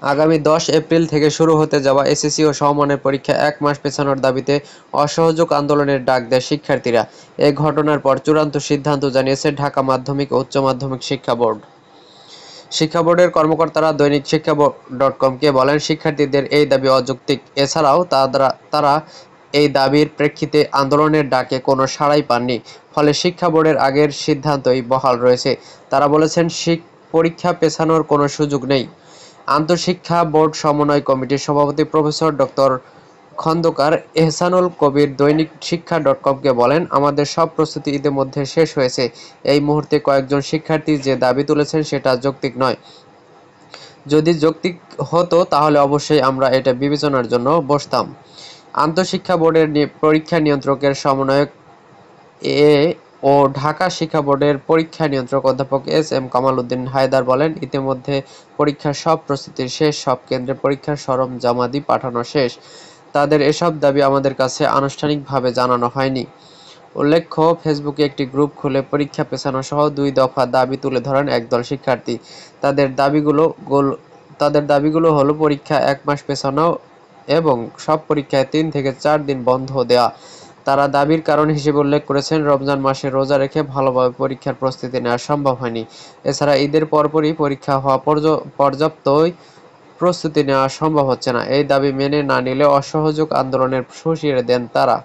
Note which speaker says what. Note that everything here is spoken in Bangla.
Speaker 1: আগামী 10 এপ্রিল থেকে শুরু হতে যাওয়া এসএসসি ও সমমানের পরীক্ষা 1 মাস পেছানোর দাবিতে অসহযোগ আন্দোলনের ডাক দেয় শিক্ষার্থীরা। এ ঘটনার পর চূড়ান্ত সিদ্ধান্ত জানিয়েছে ঢাকা মাধ্যমিক ও উচ্চ মাধ্যমিক শিক্ষা বোর্ড। শিক্ষা বোর্ডের কর্মকর্তারা দৈনিক শিক্ষা .com-কে বলেন, শিক্ষার্থীদের এই দাবি অযৌক্তিক। এছাড়াও তারা এই দাবির প্রেক্ষিতে আন্দোলনের ডাকে কোনো সাড়াই পাননি। ফলে শিক্ষা বোর্ডের আগের সিদ্ধান্তই বহাল রয়েছে। তারা বলেছেন, পরীক্ষা পেছানোর কোনো সুযোগ নেই। আন্তঃশিক্ষা বোর্ড সমন্বয় কমিটির সভাপতি প্রফেসর ডক্টর খন্দকার এহসানুল কবির দৈনিক শিক্ষা .com-কে বলেন, আমাদের সব প্রস্তুতি ইতিমধ্যে শেষ হয়েছে। এই মুহূর্তে কয়েকজন শিক্ষার্থী যে দাবি তুলেছেন সেটা যৌক্তিক নয়। যদি যৌক্তিক হতো তাহলে অবশ্যই আমরা এটা বিবেচনার জন্য বসতাম। আন্তঃশিক্ষা বোর্ডের পরীক্ষা নিয়ন্ত্রকের সমন্বয়ক ও ঢাকা শিক্ষা বোর্ডের পরীক্ষা নিয়ন্ত্রক অধ্যাপক এস.এম. কামাল উদ্দিন হায়দার বলেন, ইতিমধ্যে পরীক্ষার সব প্রস্তুতি শেষ, সব কেন্দ্রে পরীক্ষার সরঞ্জামাদি পাঠানো শেষ। তাদের এসব দাবি আমাদের কাছে আনুষ্ঠানিকভাবে জানানো হয়নি। উল্লেখ্য, ফেসবুকে একটি গ্রুপ খুলে পরীক্ষা পেছানো সহ 2 দফা দাবি তুলে ধরেন একদল শিক্ষার্থী। তাদের দাবিগুলো হলো পরীক্ষা 1 মাস পেছানো এবং সব পরীক্ষায় 3 থেকে 4 দিন বন্ধ দেওয়া। তারা দাবির কারণ হিসেবে উল্লেখ করেছেন, রমজান মাসে রোজা রেখে ভালোভাবে পরীক্ষার প্রস্তুতি নেওয়া সম্ভব হয়নি। এছাড়া ঈদের পরপরই পরীক্ষা হওয়া পর্যাপ্ত প্রস্তুতি নেওয়া সম্ভব হচ্ছে না। এই দাবি মেনে না নিলে অসহযোগ আন্দোলনের হুঁশিয়ারি দেন তারা।